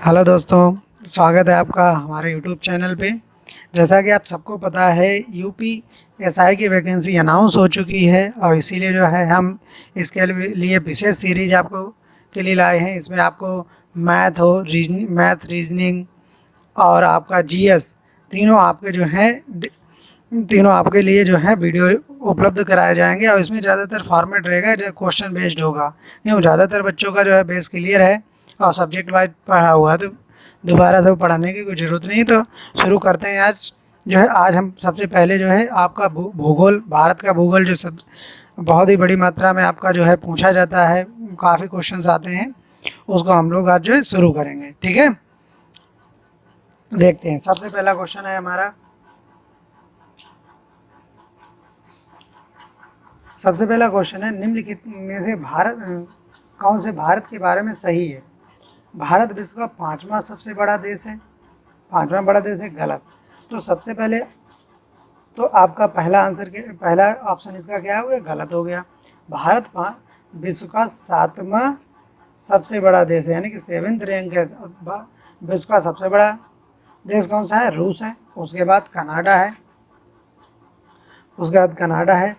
Hello दोस्तों, स्वागत है आपका हमारे यूट्यूब चैनल पे। जैसा कि आप सबको पता है, यूपीएसआई की वैकेंसी अनाउंस हो चुकी है और इसीलिए जो है हम इसके लिए विशेष सीरीज आपको के लिए लाए हैं। इसमें आपको मैथ रीजनिंग और आपका जीएस तीनों आपके लिए जो है वीडियो उपलब्ध कराए जाएंगे। और इसमें ज़्यादातर फॉर्मेट रहेगा जो क्वेश्चन बेस्ड होगा, क्योंकि ज़्यादातर बच्चों का जो है बेस क्लियर है और सब्जेक्ट वाइज पढ़ा हुआ है, तो दोबारा से पढ़ाने की कोई ज़रूरत नहीं। तो शुरू करते हैं। आज हम सबसे पहले जो है आपका भूगोल, भारत का भूगोल जो सब बहुत ही बड़ी मात्रा में आपका जो है पूछा जाता है, काफ़ी क्वेश्चंस आते हैं, उसको हम लोग आज जो है शुरू करेंगे। ठीक है, देखते हैं। सबसे पहला क्वेश्चन है हमारा, सबसे पहला क्वेश्चन है, निम्नलिखित में से कौन से भारत के बारे में सही है? भारत विश्व का पांचवा सबसे बड़ा देश है। पांचवा बड़ा देश है, गलत। तो सबसे पहले तो आपका पहला ऑप्शन इसका क्या हो गया? गलत हो गया। भारत विश्व का सातवां सबसे बड़ा देश है, यानी कि सेवेंथ रैंक है। विश्व का सबसे बड़ा देश कौन सा है? रूस है। उसके बाद कनाडा है।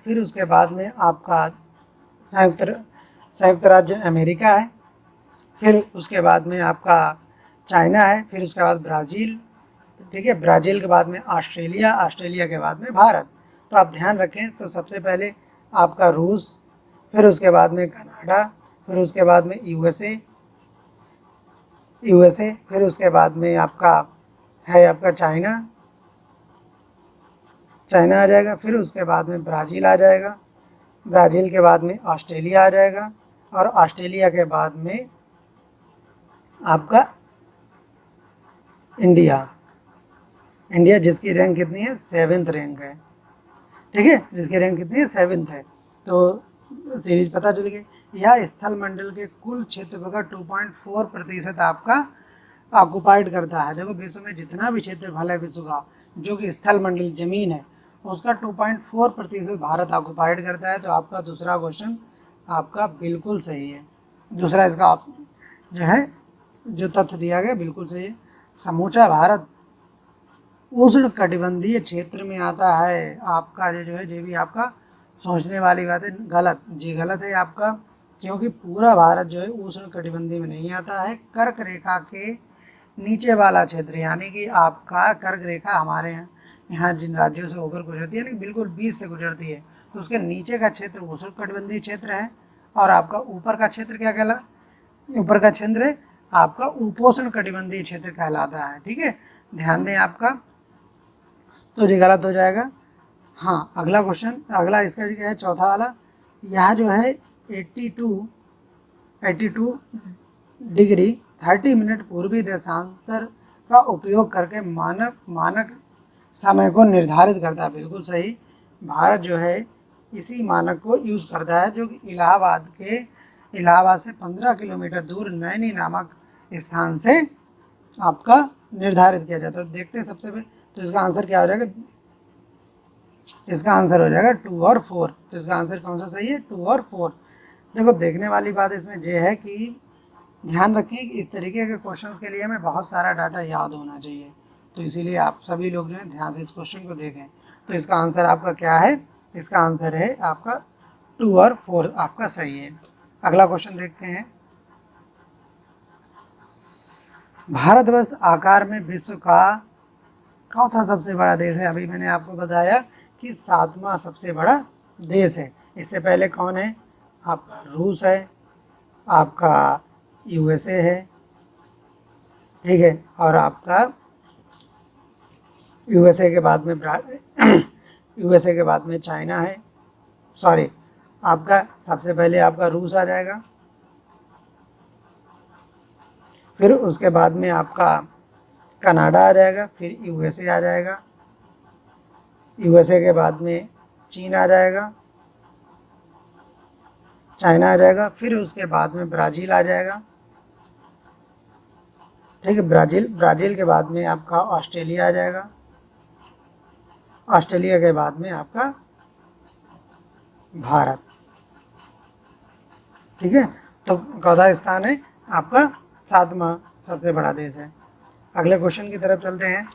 फिर उसके बाद में आपका संयुक्त राज्य अमेरिका है। फिर उसके बाद में आपका चाइना है। फिर उसके बाद ब्राज़ील, ठीक है। ब्राज़ील के बाद में ऑस्ट्रेलिया के बाद में भारत। तो आप ध्यान रखें, तो सबसे पहले आपका रूस, फिर उसके बाद में कनाडा, फिर उसके बाद में यूएसए, फिर उसके बाद में आपका चाइना आ जाएगा। फिर उसके बाद में ब्राज़ील आ जाएगा। ब्राज़ील के बाद में ऑस्ट्रेलिया आ जाएगा। और ऑस्ट्रेलिया के बाद में आपका इंडिया जिसकी रैंक कितनी है? सेवेंथ रैंक है, ठीक है। जिसकी रैंक कितनी है? सेवेंथ है। तो सीरीज पता चल गई। यह स्थल मंडल के कुल क्षेत्रफल का 2.4% आपका ऑक्युपाइड करता है। देखो, विश्व में जितना भी क्षेत्रफल है विश्व का, जो कि स्थल मंडल जमीन है, उसका 2.4% भारत ऑक्युपाइड करता है। तो आपका दूसरा क्वेश्चन आपका बिल्कुल सही है। दूसरा इसका जो है जो तथ्य दिया गया बिल्कुल सही है। समूचा भारत उष्ण कटिबंधीय क्षेत्र में आता है। आपका जो है जो भी आपका सोचने वाली बात है, गलत जी, गलत है आपका, क्योंकि पूरा भारत जो है उष्ण कटिबंधीय में नहीं आता है। कर्क रेखा के नीचे वाला क्षेत्र, यानी कि आपका कर्क रेखा हमारे यहाँ जिन राज्यों से होकर गुजरती है, यानी बिल्कुल बीच से गुजरती है, तो उसके नीचे का क्षेत्र उष्ण कटिबंधीय क्षेत्र है। और आपका ऊपर का क्षेत्र क्या कहला? ऊपर का क्षेत्र आपका उपोष्ण कटिबंधीय क्षेत्र कहलाता है, ठीक है। ध्यान दें आपका, तो ये गलत हो जाएगा। हाँ, अगला क्वेश्चन, अगला इसका क्या है? चौथा वाला, यह जो है 82 डिग्री 30 मिनट पूर्वी देशांतर का उपयोग करके मानक समय को निर्धारित करता है। बिल्कुल सही। भारत जो है इसी मानक को यूज़ करता है, जो कि इलाहाबाद से 15 किलोमीटर दूर नैनी नामक स्थान से आपका निर्धारित किया जाता है। देखते हैं सबसे पहले, तो इसका आंसर क्या हो जाएगा? इसका आंसर हो जाएगा 2 और 4। तो इसका आंसर कौन सा सही है? 2 और 4। देखो, देखने वाली बात इसमें यह है कि ध्यान रखें कि इस तरीके के क्वेश्चंस के लिए हमें बहुत सारा डाटा याद होना चाहिए। तो इसीलिए आप सभी लोग जो है ध्यान से इस क्वेश्चन को देखें। तो इसका आंसर आपका क्या है? इसका आंसर है आपका 2 और 4 आपका सही है। अगला क्वेश्चन देखते हैं। भारतवर्ष आकार में विश्व का चौथा सबसे बड़ा देश है। अभी मैंने आपको बताया कि सातवां सबसे बड़ा देश है। इससे पहले कौन है? आपका रूस है, आपका यूएसए है, ठीक है। और आपका यूएसए के बाद में यूएसए के बाद में चाइना है। सॉरी, आपका सबसे पहले आपका रूस आ जाएगा। फिर उसके बाद में आपका कनाडा आ जाएगा। फिर यूएसए आ जाएगा। यूएसए के बाद में चीन आ जाएगा, चाइना आ जाएगा। फिर उसके बाद में ब्राज़ील आ जाएगा, ठीक है। ब्राज़ील के बाद में आपका ऑस्ट्रेलिया आ जाएगा। ऑस्ट्रेलिया के बाद में आपका भारत, ठीक है। तो चौथा स्थान है आपका सातवां सबसे बड़ा देश है। अगले क्वेश्चन की तरफ चलते हैं।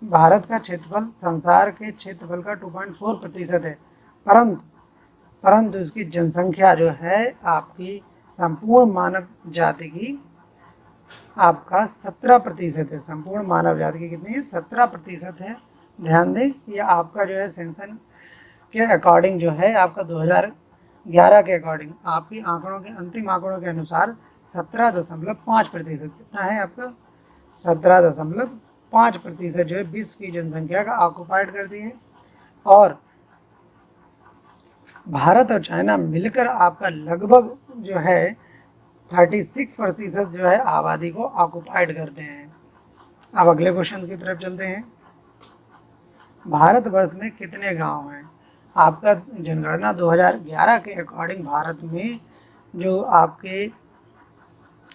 भारत का क्षेत्रफल संसार के क्षेत्रफल का 2.4% है, परंतु इसकी जनसंख्या जो है आपकी संपूर्ण मानव जाति की आपका 17% है। संपूर्ण मानव जाति की कितनी है? 17% है। ध्यान दें, ये आपका जो है सेंसन के अकॉर्डिंग जो है आपका 2011 के अकॉर्डिंग आपकी आंकड़ों के अंतिम आंकड़ों के अनुसार 17.5% कितना है आपका? 17.5% जो है विश्व की जनसंख्या का ऑक्युपाइड करती है। और भारत और चाइना मिलकर आपका लगभग जो है 36% जो है आबादी को ऑक्युपाइड करते हैं। अब अगले क्वेश्चन की तरफ चलते हैं। भारतवर्ष में कितने गांव हैं? आपका जनगणना 2011 के अकॉर्डिंग भारत में जो आपके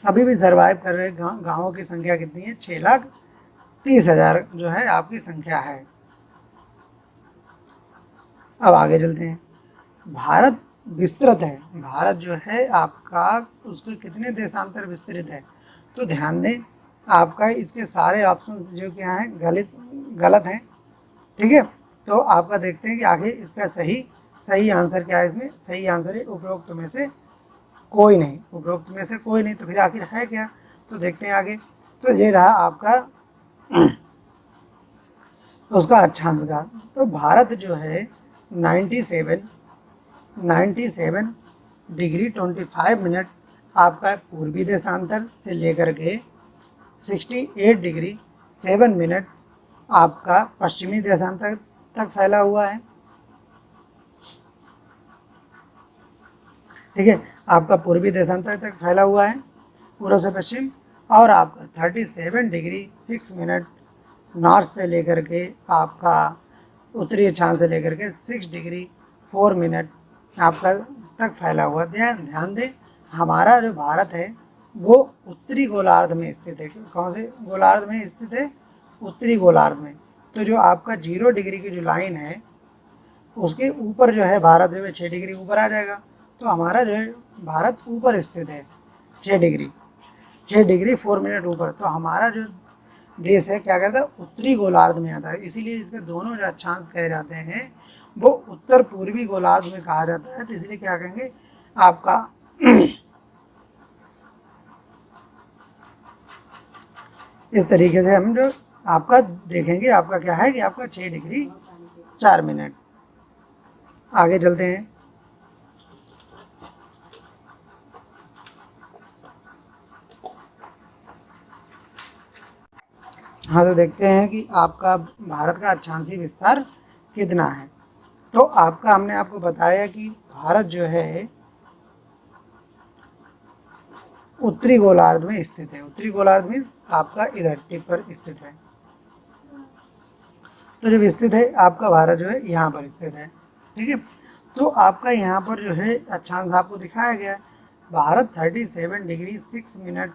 अभी भी सर्वाइव कर रहे गांवों की संख्या कितनी है? 6,30,000 जो है आपकी संख्या है। अब आगे चलते हैं। भारत विस्तृत है, भारत जो है आपका उसके कितने देशांतर विस्तृत है? तो ध्यान दें, आपका इसके सारे ऑप्शंस जो क्या हैं गलत हैं। ठीक है, तो आपका देखते हैं कि आगे इसका सही आंसर क्या है। इसमें सही आंसर है उपरोक्त में से कोई नहीं। उपरोक्त में से कोई नहीं, तो फिर आखिर है क्या? तो देखते हैं आगे। तो ये रहा आपका उसका अक्षांश का। तो भारत जो है 97 डिग्री 25 मिनट आपका पूर्वी देशांतर से लेकर के 68 डिग्री 7 मिनट आपका पश्चिमी देशांतर तक फैला हुआ है। ठीक है, आपका पूर्वी देशांतर तक फैला हुआ है, पूर्व से पश्चिम। और आपका 37 डिग्री 6 मिनट नॉर्थ से लेकर के आपका उत्तरी अक्षांश से लेकर के 6 डिग्री 4 मिनट आपका तक फैला हुआ। ध्यान दें, हमारा जो भारत है वो उत्तरी गोलार्ध में स्थित है। कौन से गोलार्ध में स्थित है? उत्तरी गोलार्ध में। तो जो आपका 0 डिग्री की जो लाइन है उसके ऊपर जो है भारत जो है 6 डिग्री ऊपर आ जाएगा। तो हमारा जो है भारत ऊपर स्थित है 6 डिग्री 4 मिनट ऊपर। तो हमारा जो देश है क्या करता है? उत्तरी गोलार्ध में आता है। इसीलिए इसके दोनों जो अक्षांश कहे जाते हैं वो उत्तर पूर्वी गोलार्ध में कहा जाता है। तो इसलिए क्या कहेंगे आपका इस तरीके से हम जो आपका देखेंगे आपका क्या है कि आपका 6 डिग्री 4 मिनट। आगे चलते हैं। हाँ, तो देखते हैं कि आपका भारत का अक्षांशीय विस्तार कितना है। तो आपका हमने आपको बताया कि भारत जो है उत्तरी गोलार्ध में स्थित है। उत्तरी गोलार्ध में आपका इधर टिप पर स्थित है। तो जब स्थित है आपका भारत जो है यहाँ पर स्थित है। ठीक है, तो आपका यहाँ पर जो है अक्षांश आपको दिखाया गया। Bharat 37 degree 6 minute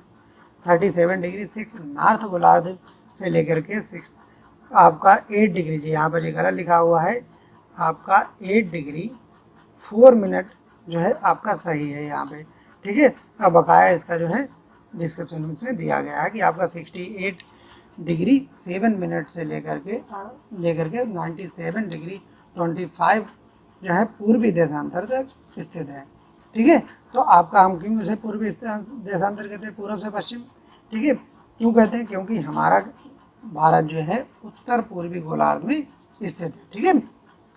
37 degree 6 north गोलार्ध से लेकर के 6 आपका 8 डिग्री जी यहाँ पर ये गलत लिखा हुआ है। आपका 8 डिग्री 4 मिनट जो है आपका सही है यहाँ पे। ठीक है, अब बकाया इसका जो है डिस्क्रिप्शन में इसमें दिया गया है कि आपका 68 डिग्री 7 मिनट से लेकर के 97 डिग्री 25 जो है पूर्वी देशांतर तक स्थित है। ठीक है, तो आपका हम क्यों इसे पूर्वी देशांतर कहते हैं, पूर्व से पश्चिम? ठीक है, क्यों कहते हैं? क्योंकि हमारा भारत जो है उत्तर पूर्वी गोलार्ध में स्थित है। ठीक है,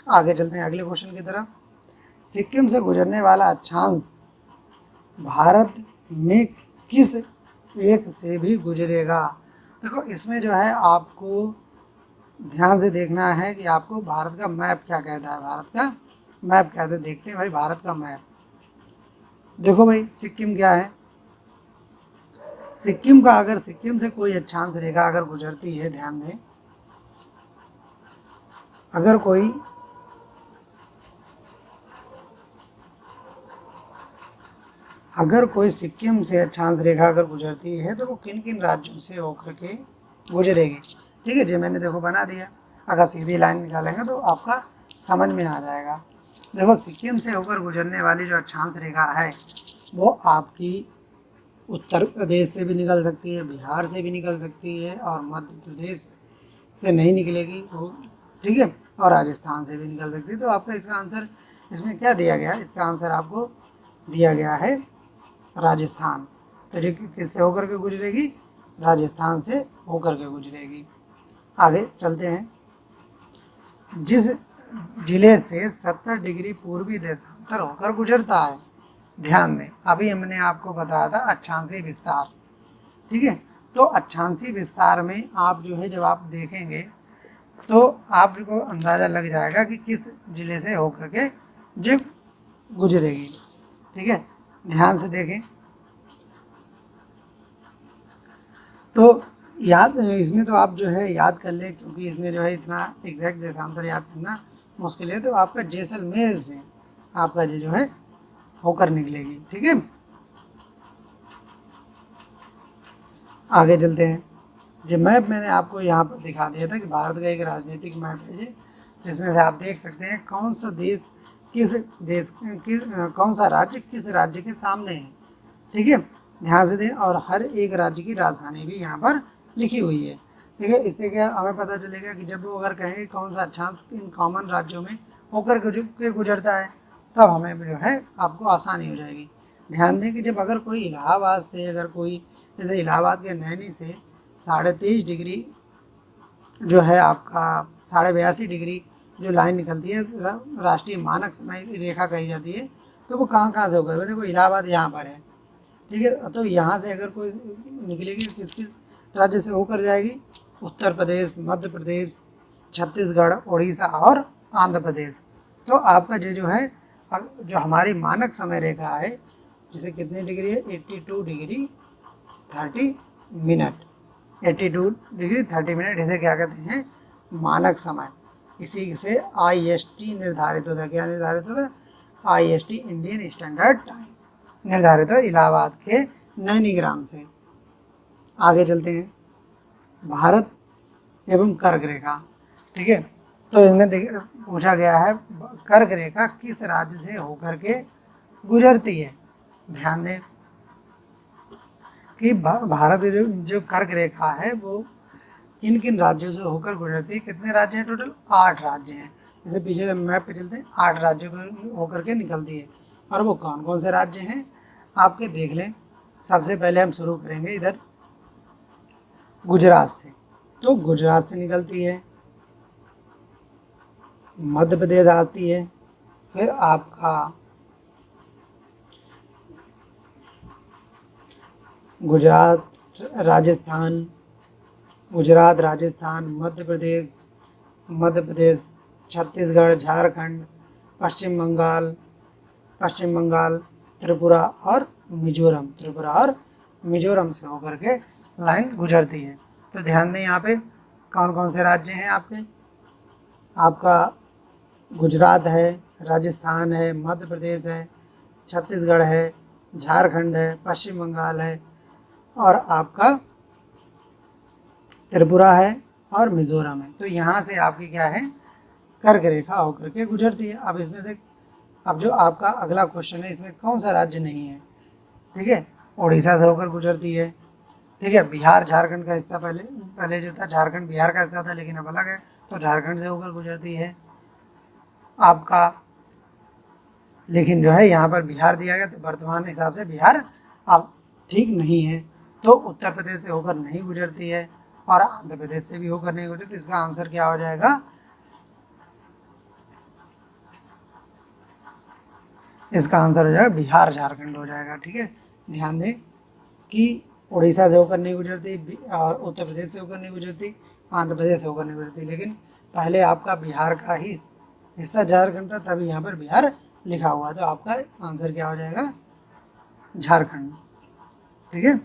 आगे चलते हैं अगले क्वेश्चन की तरफ। सिक्किम से गुजरने वाला अक्षांश भारत में किस एक से भी गुजरेगा? देखो, इसमें जो है आपको ध्यान से देखना है कि आपको भारत का मैप क्या कहता है। भारत का मैप क्या कहता है, देखते हैं भाई भारत का मैप। देखो भाई, सिक्किम क्या है? सिक्किम का अगर सिक्किम से कोई अक्षांश रेखा अगर गुजरती है, ध्यान दें, अगर कोई सिक्किम से अक्षांश रेखा अगर गुजरती है तो वो किन किन राज्यों से होकर के गुजरेगी? ठीक है जी, मैंने देखो बना दिया। अगर सीधी लाइन निकालेंगे तो आपका समझ में आ जाएगा। देखो, सिक्किम से होकर गुजरने वाली जो अक्षांश रेखा है वो आपकी उत्तर प्रदेश से भी निकल सकती है, बिहार से भी निकल सकती है, और मध्य प्रदेश से नहीं निकलेगी वो, ठीक है, और राजस्थान से भी निकल सकती है। तो आपका इसका आंसर इसमें क्या दिया गया है? इसका आंसर आपको दिया गया है राजस्थान। तो जो किससे होकर के गुजरेगी? राजस्थान से होकर के गुजरेगी। आगे चलते हैं। जिस जिले से 70 डिग्री पूर्वी देशांतर होकर गुजरता है, ध्यान दें, अभी हमने आपको बताया था अक्षांशीय विस्तार, ठीक है। तो अक्षांशीय विस्तार में आप जो है जब आप देखेंगे तो आपको अंदाज़ा लग जाएगा कि किस जिले से होकर के जो गुजरेगी, ठीक है। ध्यान से देखें तो याद इसमें तो आप जो है याद कर लें, क्योंकि इसमें जो है इतना एग्जैक्ट देशांतर याद करना मुश्किल है। तो आपका जैसलमेर से आपका जो है होकर निकलेगी, ठीक है। आगे चलते हैं। जो मैप मैंने आपको यहाँ पर दिखा दिया था कि भारत का एक राजनीतिक मैप है जी, जिसमें से आप देख सकते हैं कौन सा देश कौन सा राज्य किस राज्य के सामने है, ठीक है। ध्यान से दें, और हर एक राज्य की राजधानी भी यहाँ पर लिखी हुई है, ठीक है। इससे क्या हमें पता चलेगा कि जब वो अगर कहेंगे कौन सा अक्षांश इन कॉमन राज्यों में होकर के गुजरता है, तब हमें जो है आपको आसानी हो जाएगी। ध्यान दें कि जब अगर कोई इलाहाबाद से, अगर कोई जैसे इलाहाबाद के नैनी से 23.5 डिग्री जो है आपका 82.5 डिग्री जो लाइन निकलती है, राष्ट्रीय मानक समय रेखा कही जाती है, तो वो कहाँ कहाँ से होकर, देखो इलाहाबाद यहाँ पर है, ठीक है। तो यहाँ से अगर कोई निकलेगी किस किस राज्य से होकर जाएगी? उत्तर प्रदेश, मध्य प्रदेश, छत्तीसगढ़, उड़ीसा और आंध्र प्रदेश। तो आपका जो है जो हमारी मानक समय रेखा है, जिसे कितनी डिग्री है? 82 डिग्री 30 मिनट, 82 डिग्री 30 मिनट, इसे क्या कहते हैं? मानक समय। इसी से IST निर्धारित होता है। क्या निर्धारित होता है? IST, इंडियन स्टैंडर्ड टाइम निर्धारित हो इलाहाबाद के नैनीग्राम से। आगे चलते हैं। भारत एवं कर्क रेखा, ठीक है। तो इनमें पूछा गया है कर्क रेखा किस राज्य से होकर के गुजरती है? ध्यान दें कि भारत जो कर्क रेखा है वो किन किन राज्यों से होकर गुजरती है? कितने राज्य हैं टोटल? 8 राज्य हैं। जैसे पीछे मैप पे चलते हैं, 8 राज्यों पर होकर के निकलती है। और वो कौन कौन से राज्य हैं आपके देख लें। सबसे पहले हम शुरू करेंगे इधर गुजरात से। तो गुजरात से निकलती है, मध्य प्रदेश आती है, फिर आपका गुजरात, राजस्थान, गुजरात, राजस्थान, मध्य प्रदेश, छत्तीसगढ़, झारखंड, पश्चिम बंगाल, त्रिपुरा और मिजोरम से होकर के लाइन गुजरती है। तो ध्यान दें यहाँ पे कौन कौन से राज्य हैं आपके? आपका गुजरात है, राजस्थान है, मध्य प्रदेश है, छत्तीसगढ़ है, झारखंड है, पश्चिम बंगाल है, और आपका त्रिपुरा है और मिजोरम है। तो यहाँ से आपकी क्या है? कर्क रेखा होकर के गुजरती है। अब इसमें से अब जो आपका अगला क्वेश्चन है, इसमें कौन सा राज्य नहीं है? ठीक है, उड़ीसा से होकर गुजरती है, ठीक है। बिहार झारखंड का हिस्सा पहले जो था झारखंड बिहार का हिस्सा था, लेकिन अब अलग है, तो झारखंड से होकर गुजरती है आपका। लेकिन जो है यहाँ पर बिहार दिया गया, तो वर्तमान हिसाब से बिहार अब ठीक नहीं है। तो उत्तर प्रदेश से होकर नहीं गुजरती है, और आंध्र प्रदेश से भी होकर नहीं गुजरती। तो इसका आंसर क्या हो जाएगा? इसका आंसर हो जाएगा बिहार झारखंड हो जाएगा, ठीक है। ध्यान दें कि उड़ीसा से होकर नहीं गुजरती, और उत्तर प्रदेश से होकर नहीं गुजरती, आंध्र प्रदेश से होकर नहीं गुजरती, लेकिन पहले आपका बिहार का ही हिस्सा झारखंड था, तभी यहाँ पर बिहार लिखा हुआ है। तो आपका आंसर क्या हो जाएगा? झारखंड, ठीक है।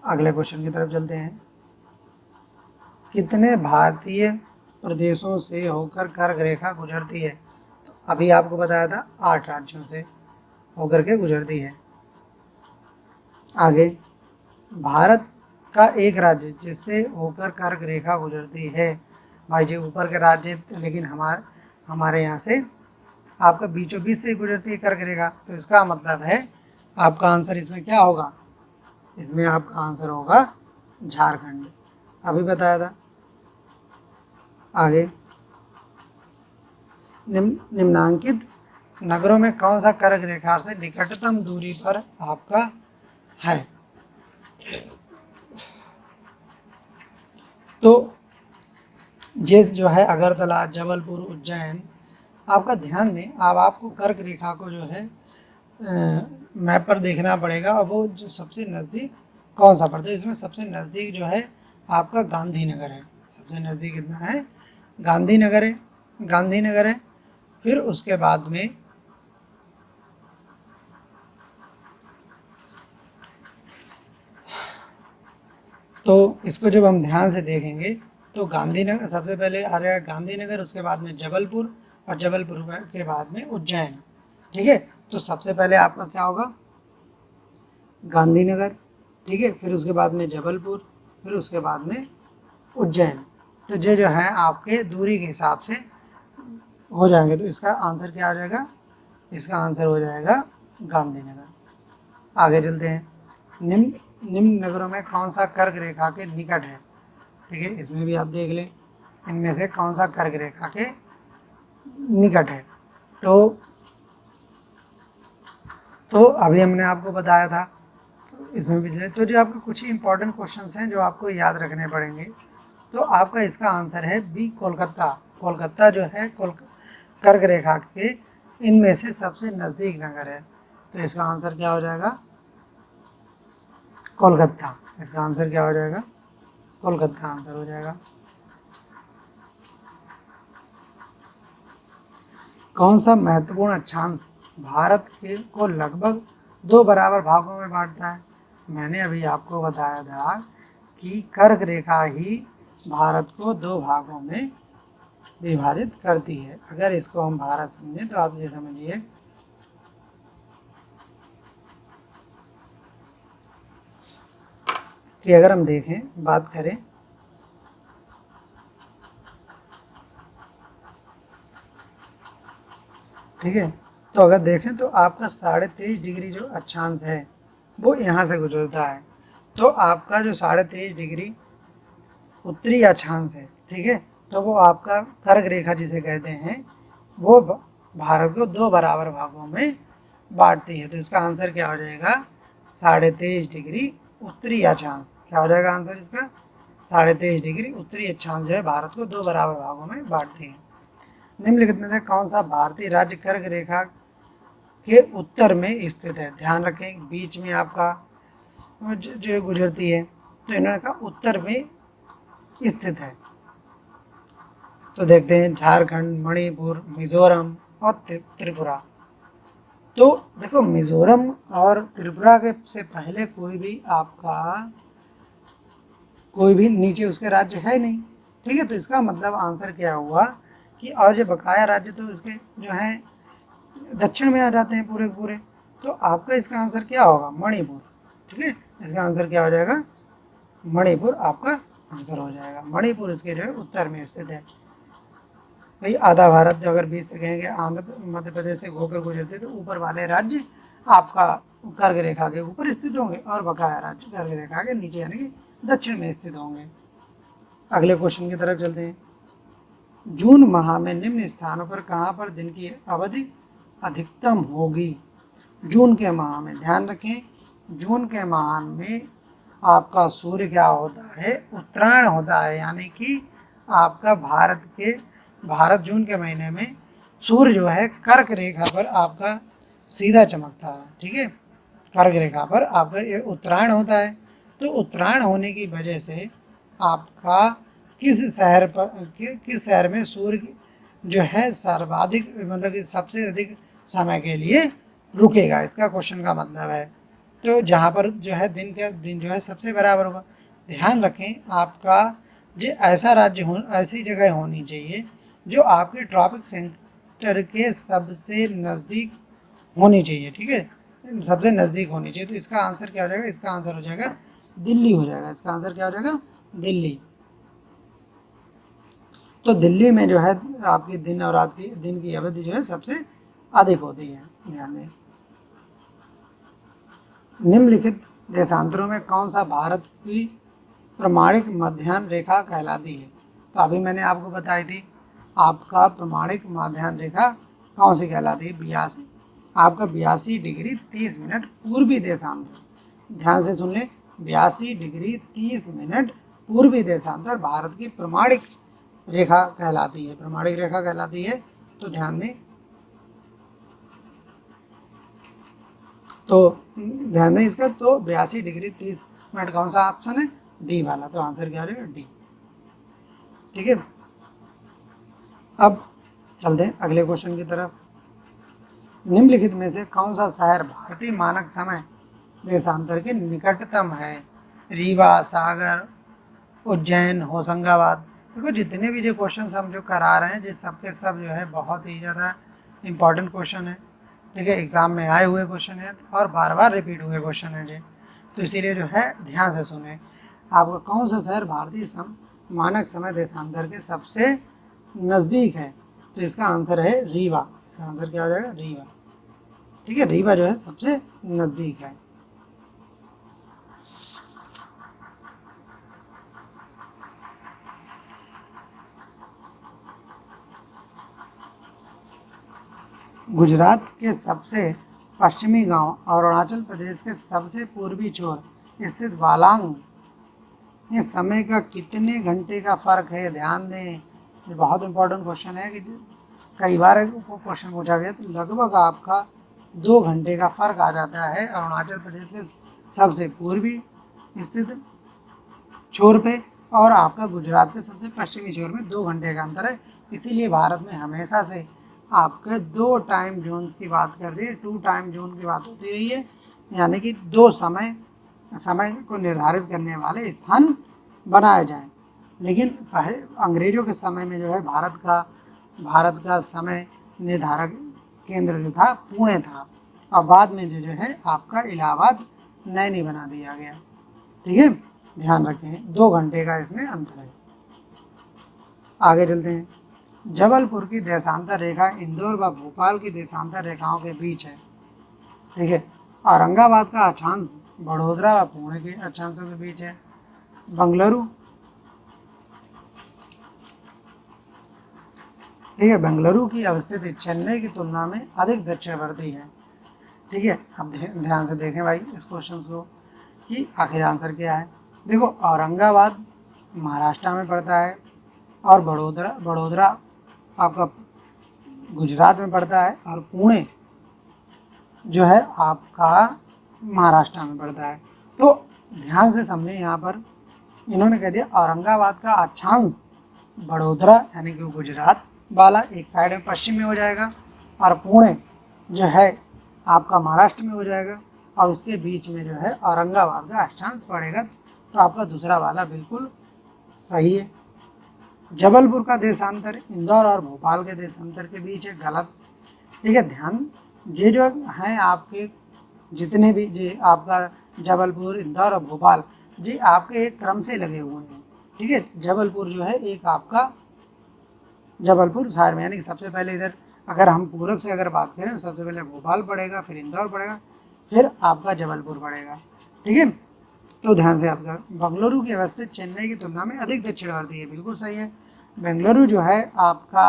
अगले क्वेश्चन की तरफ चलते हैं। कितने भारतीय प्रदेशों से होकर कर्क रेखा गुजरती है? तो अभी आपको बताया था 8 राज्यों से होकर के गुजरती है। आगे, भारत का एक राज्य जिससे होकर कर्क रेखा गुजरती है, भाई जी ऊपर के राज्य, लेकिन हमारे यहाँ से आपका बीचों बीच से गुजरती है कर्क रेखा। तो इसका मतलब है आपका आंसर इसमें क्या होगा? इसमें आपका आंसर होगा झारखंड, अभी बताया था। आगे, निम्नांकित नगरों में कौन सा कर्क रेखा से निकटतम दूरी पर आपका है? तो ये जो है अगरतला, जबलपुर, उज्जैन, आपका ध्यान दें, अब आपको कर्क रेखा को जो है मैप पर देखना पड़ेगा और वो जो सबसे नज़दीक कौन सा पड़ता है। इसमें सबसे नज़दीक जो है आपका गांधीनगर है, सबसे नज़दीक कितना है? गांधीनगर है, गांधीनगर है। फिर उसके बाद में तो इसको जब हम ध्यान से देखेंगे तो गांधीनगर सबसे पहले आ जाएगा, गांधीनगर, उसके बाद में जबलपुर और जबलपुर के बाद में उज्जैन। ठीक है, तो सबसे पहले आपका क्या होगा? गांधीनगर, ठीक है, फिर उसके बाद में जबलपुर, फिर उसके बाद में उज्जैन। तो ये जो है आपके दूरी के हिसाब से हो जाएंगे। तो इसका आंसर क्या हो जाएगा? इसका आंसर हो जाएगा गांधीनगर। आगे चलते हैं, निम्न नगरों में कौन सा कर्क रेखा के निकट है? ठीक है, इसमें भी आप देख लें, इनमें से कौन सा कर्क रेखा के निकट है? तो अभी हमने आपको बताया था, तो इसमें भी तो जो आपके कुछ ही इंपॉर्टेंट क्वेश्चंस हैं जो आपको याद रखने पड़ेंगे। तो आपका इसका आंसर है बी, कोलकाता। कोलकाता जो है कर्क रेखा के इनमें से सबसे नज़दीक नगर है। तो इसका आंसर क्या हो जाएगा? कोलकाता। इसका आंसर क्या हो जाएगा? कोलकाता आंसर हो जाएगा। कौन सा महत्वपूर्ण अक्षांश भारत के को लगभग 2 बराबर भागों में बांटता है? मैंने अभी आपको बताया था कि कर्क रेखा ही भारत को 2 भागों में विभाजित करती है। अगर इसको हम भारत समझें तो आप ये समझिए कि अगर हम देखें, बात करें, ठीक है, तो अगर देखें तो आपका 23.5 डिग्री जो अक्षांश है वो यहाँ से गुजरता है। तो आपका जो 23.5 डिग्री उत्तरी अक्षांश है, ठीक है, तो वो आपका कर्क रेखा जिसे कहते हैं वो भारत को 2 बराबर भागों में बांटती है। तो इसका आंसर क्या हो जाएगा? 23.5 डिग्री उत्तरी अक्षांश। क्या हो जाएगा आंसर इसका? 23.5 डिग्री उत्तरी अक्षांश जो है भारत को 2 बराबर भागों में बांटती है। निम्नलिखित में से कौन सा भारतीय राज्य कर्क रेखा के उत्तर में स्थित है? ध्यान रखें, बीच में आपका जो गुजरती है, तो इन्होंने कहा उत्तर में स्थित है। तो देखते हैं, झारखंड, मणिपुर, मिजोरम और त्रिपुरा। तो देखो, मिजोरम और त्रिपुरा के से पहले कोई भी नीचे उसके राज्य है नहीं। ठीक है, तो इसका मतलब आंसर क्या हुआ कि और जो बकाया राज्य तो इसके जो हैं दक्षिण में आ जाते हैं पूरे पूरे। तो आपका इसका आंसर क्या होगा? मणिपुर। ठीक है, इसका आंसर क्या हो जाएगा? मणिपुर आपका आंसर हो जाएगा। मणिपुर इसके जो है उत्तर में स्थित है। भाई आधा भारत जो अगर बीच से कहेंगे आंध्र मध्य प्रदेश से होकर गुजरते तो ऊपर वाले राज्य आपका कर्क रेखा के ऊपर स्थित होंगे और बकाया राज्य कर्क रेखा के नीचे यानी कि दक्षिण में स्थित होंगे। अगले क्वेश्चन की तरफ चलते हैं। जून माह में निम्न स्थानों पर कहाँ पर दिन की अवधि अधिकतम होगी? जून के माह में ध्यान रखें, जून के माह में आपका सूर्य क्या होता है? उत्तरायण होता है, यानी कि आपका भारत जून के महीने में सूर्य जो है कर्क रेखा पर आपका सीधा चमकता है। ठीक है, कर्क रेखा पर आपका ये उत्तरायण होता है। तो उत्तरायण होने की वजह से आपका किस शहर में सूर्य जो है सर्वाधिक मतलब कि सबसे अधिक समय के लिए रुकेगा? इसका क्वेश्चन का मतलब है तो जहाँ पर जो है दिन जो है सबसे बराबर होगा। ध्यान रखें, आपका जो ऐसा ऐसी जगह होनी चाहिए जो आपके ट्रॉपिक सेंटर के सबसे नज़दीक होनी चाहिए। ठीक है, सबसे नज़दीक होनी चाहिए। तो इसका आंसर क्या हो जाएगा? इसका आंसर हो जाएगा दिल्ली हो जाएगा। इसका आंसर क्या हो जाएगा? दिल्ली। तो दिल्ली में जो है आपकी दिन और रात की दिन की अवधि जो है सबसे अधिक होती है। ध्यान दें, निम्नलिखित देशांतरों में कौन सा भारत की प्रमाणिक मध्याह्न रेखा कहलाती है? तो अभी मैंने आपको बताई थी, आपका प्रमाणिक मध्याह्न रेखा कौन सी कहलाती है? 82, आपका 82 डिग्री 30 मिनट पूर्वी देशांतर। ध्यान से सुन ले, 82 डिग्री 30 मिनट पूर्वी देशांतर भारत की प्रमाणिक रेखा कहलाती है, प्रमाणिक रेखा कहलाती है। तो ध्यान दें, तो ध्यान दें इसका, तो 82 डिग्री 30 मिनट कौन सा ऑप्शन है? डी वाला। तो आंसर क्या हो जाएगा? डी। ठीक है, अब चलते हैं अगले क्वेश्चन की तरफ। निम्नलिखित में से कौन सा शहर भारतीय मानक समय देशांतर के निकटतम है? रीवा, सागर, उज्जैन, होशंगाबाद। देखो जितने भी जो क्वेश्चन हम जो करा रहे हैं, जो सबके सब जो है बहुत ही ज़्यादा इंपॉर्टेंट क्वेश्चन है। ठीक है, एग्जाम में आए हुए क्वेश्चन है और बार बार रिपीट हुए क्वेश्चन है जी। तो इसीलिए जो है ध्यान से सुने। आपका कौन सा शहर भारतीय मानक समय देशांतर के सबसे नज़दीक है? तो इसका आंसर है रीवा। इसका आंसर क्या हो जाएगा? रीवा। ठीक है, रीवा जो है सबसे नज़दीक है। गुजरात के सबसे पश्चिमी गांव और अरुणाचल प्रदेश के सबसे पूर्वी छोर स्थित वालांग में समय का कितने घंटे का फ़र्क है? ध्यान दें, ये बहुत इंपॉर्टेंट क्वेश्चन है कि कई बार क्वेश्चन पूछा गया। तो लगभग आपका 2 घंटे का फ़र्क आ जाता है अरुणाचल प्रदेश के सबसे पूर्वी स्थित छोर पे और आपका गुजरात के सबसे पश्चिमी छोर में 2 घंटे का अंतर है। इसीलिए भारत में हमेशा से आपके 2 टाइम जोन्स की बात कर दी, 2 टाइम जोन की बात होती रही है, यानी कि 2 समय को निर्धारित करने वाले स्थान बनाए जाएं। लेकिन पहले अंग्रेजों के समय में जो है भारत का समय निर्धारक केंद्र जो था पुणे था, और बाद में जो है आपका इलाहाबाद नैनी बना दिया गया। ठीक है, ध्यान रखें 2 घंटे का इसमें अंतर है। आगे चलते हैं। जबलपुर की देशांतर रेखा इंदौर व भोपाल की देशांतर रेखाओं के बीच है। ठीक है, औरंगाबाद का अक्षांश बड़ोदरा व पुणे के अक्षांशों के बीच है। बेंगलुरु, ठीक है, बेंगलुरु की अवस्थिति चेन्नई की तुलना में अधिक दक्षिणवर्ती है। ठीक है, अब ध्यान से देखें भाई इस क्वेश्चन को कि आखिर आंसर क्या है। देखो, औरंगाबाद महाराष्ट्र में पड़ता है और बड़ोदरा आपका गुजरात में पड़ता है और पुणे जो है आपका महाराष्ट्र में पड़ता है। तो ध्यान से समझें, यहाँ पर इन्होंने कह दिया औरंगाबाद का अक्षांश बड़ोदरा यानी कि गुजरात वाला एक साइड में पश्चिम में हो जाएगा और पुणे जो है आपका महाराष्ट्र में हो जाएगा और उसके बीच में जो है औरंगाबाद का अक्षांश पड़ेगा। तो आपका दूसरा वाला बिल्कुल सही है। जबलपुर का देशांतर इंदौर और भोपाल के देशांतर के बीच है, गलत। ठीक है, ध्यान, ये जो हैं आपके जितने भी ये आपका जबलपुर, इंदौर और भोपाल जी आपके एक क्रम से लगे हुए हैं। ठीक है, जबलपुर जो है एक आपका जबलपुर साइड में, यानी कि सबसे पहले इधर अगर हम पूरब से अगर बात करें तो सबसे पहले भोपाल पड़ेगा, फिर इंदौर पड़ेगा, फिर आपका जबलपुर पड़ेगा। ठीक है, तो ध्यान से आपका बेंगलुरु की अवस्थित चेन्नई की तुलना में अधिक दक्षिणवर्ती है, बिल्कुल सही है। बेंगलुरु जो है आपका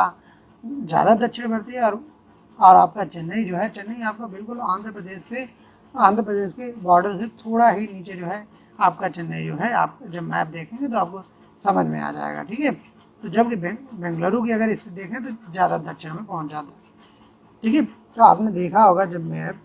ज़्यादा दक्षिणवर्ती है और आपका चेन्नई जो है, चेन्नई आपका बिल्कुल आंध्र प्रदेश के बॉर्डर से थोड़ा ही नीचे जो है आपका चेन्नई जो है, आप जब मैप देखेंगे तो आपको समझ में आ जाएगा। ठीक है, तो जबकि बेंगलुरु की अगर स्थिति देखें तो ज़्यादा दक्षिण में पहुंच जाता है। ठीक है, तो आपने देखा होगा जब मैप,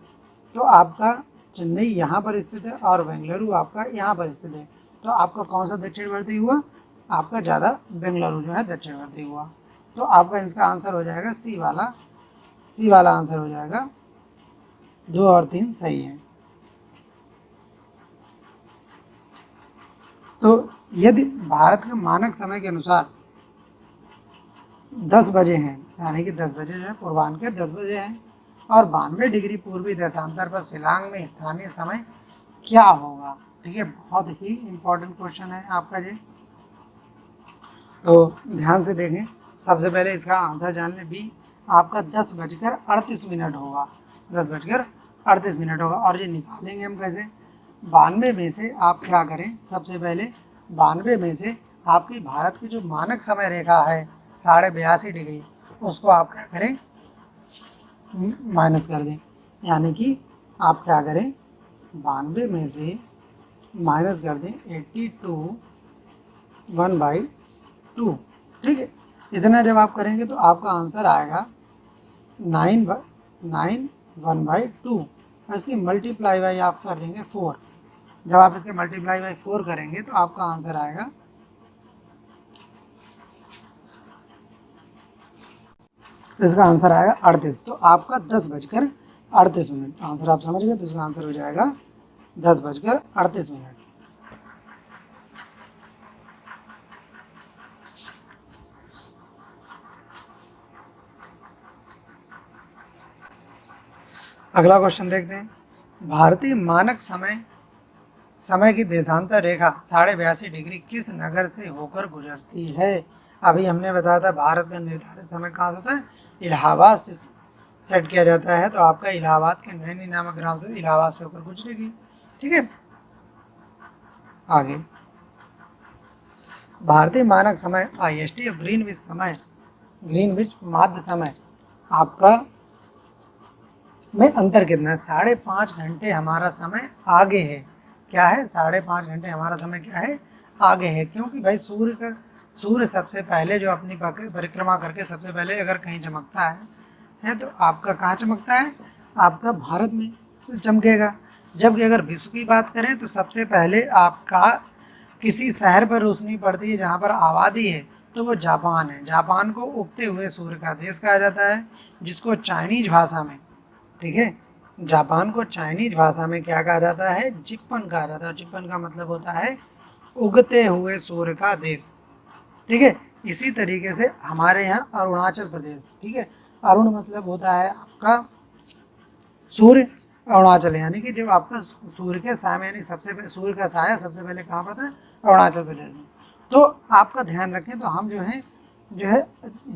तो आपका चेन्नई यहाँ पर स्थित है और बेंगलुरु आपका यहाँ पर स्थित है। तो आपका कौन सा दक्षिणवर्ती हुआ? आपका ज़्यादा बेंगलुरु जो है दक्षिणवर्ती हुआ। तो आपका इसका आंसर हो जाएगा सी वाला आंसर हो जाएगा। 2 और 3 सही है। तो यदि भारत के मानक समय के अनुसार 10 बजे हैं, यानी कि 10 बजे जो है पूर्वाह्न के 10 बजे हैं और 92 डिग्री पूर्वी देशांतर पर शिलांग में स्थानीय समय क्या होगा? ठीक है, बहुत ही इंपॉर्टेंट क्वेश्चन है आपका ये। तो ध्यान से देखें, सबसे पहले इसका आंसर जान लें। बी आपका 10:38 होगा, 10:38 होगा। और ये निकालेंगे हम कैसे? 92 में से आप क्या करें, सबसे पहले 92 में से आपकी भारत की जो मानक समय रेखा है 82.5 डिग्री, उसको आप क्या करें, माइनस कर दें। यानी कि आप क्या करें, 92 में से माइनस कर दें 82 1/2। ठीक है, इतना जब आप करेंगे तो आपका आंसर आएगा 9 1/2। इसकी मल्टीप्लाई बाई आप कर देंगे 4। जब आप इसके मल्टीप्लाई बाई 4 करेंगे तो आपका आंसर आएगा, तो इसका आंसर आएगा 38। तो आपका 10:38। आंसर आप समझ गए, तो इसका आंसर हो जाएगा 10:38। अगला क्वेश्चन देखते हैं। भारतीय मानक समय की देशांतर रेखा 82.5 डिग्री किस नगर से होकर गुजरती है? अभी हमने बताया था भारत का निर्धारित समय कहाँ से होता है, इलाहाबाद से सेट किया जाता है। तो आपका इलाहाबाद के नैनी नामक ग्राम से इलाहाबाद से होकर गुजरेगी। ठीक है, आगे भारतीय मानक समय IST और ग्रीनविच माध्य समय आपका में अंतर कितना है? 5.5 घंटे हमारा समय आगे है। क्या है? 5.5 घंटे हमारा समय क्या है, आगे है। क्योंकि भाई सूर्य सबसे पहले जो अपनी परिक्रमा करके सबसे पहले अगर कहीं चमकता है तो आपका कहाँ चमकता है, आपका भारत में चमकेगा। जबकि अगर विश्व की बात करें तो सबसे पहले आपका किसी शहर पर रोशनी पड़ती है जहाँ पर आबादी है, तो वो जापान है। जापान को उगते हुए सूर्य का देश कहा जाता है, जिसको चाइनीज भाषा में, ठीक है, जापान को चाइनीज भाषा में क्या कहा जाता है, जिप्पन कहा जाता है। जिप्पन का मतलब होता है उगते हुए सूर्य का देश। ठीक है, इसी तरीके से हमारे यहाँ अरुणाचल प्रदेश, ठीक है, अरुण मतलब होता है आपका सूर्य, अरुणाचल यानी कि जब आपका सूर्य के सामने यानी सूर्य का साया सबसे पहले कहाँ पड़ता है, अरुणाचल प्रदेश में। तो आपका ध्यान रखें, तो हम जो है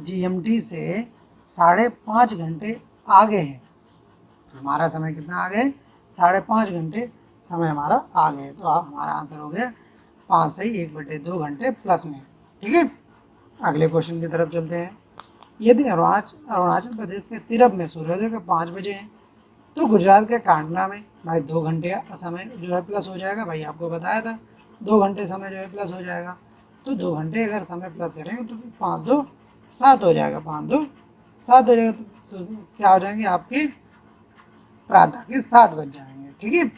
GMT से 5.5 घंटे आगे हैं। हमारा समय कितना आगे है, 5.5 घंटे समय हमारा आगे है। तो आप हमारा आंसर हो गया 5 से 1/2 घंटे प्लस में। ठीक है, अगले क्वेश्चन की तरफ चलते हैं। यदि अरुणाचल प्रदेश के तिरप में सूर्योदय के 5 बजे हैं, तो गुजरात के कांडला में भाई 2 घंटे का समय जो है प्लस हो जाएगा। भाई आपको बताया था 2 घंटे समय जो है प्लस हो जाएगा। तो 2 घंटे अगर समय प्लस करेंगे तो 5 2 7 हो जाएगा, 5 2 7 हो जाएगा। तो क्या हो जाएंगे आपके प्रातः के 7 बज जाएंगे। ठीक है,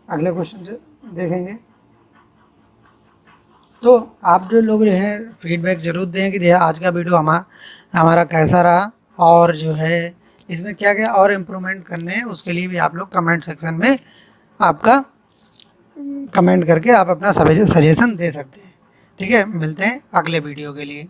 अगले क्वेश्चन से देखेंगे। तो आप जो लोग जो है फीडबैक जरूर दें कि जो है आज का वीडियो हमारा कैसा रहा, और जो है इसमें क्या क्या और इम्प्रूवमेंट करने हैं, उसके लिए भी आप लोग कमेंट सेक्शन में आपका कमेंट करके आप अपना सजेशन दे सकते हैं। ठीक है, मिलते हैं अगले वीडियो के लिए।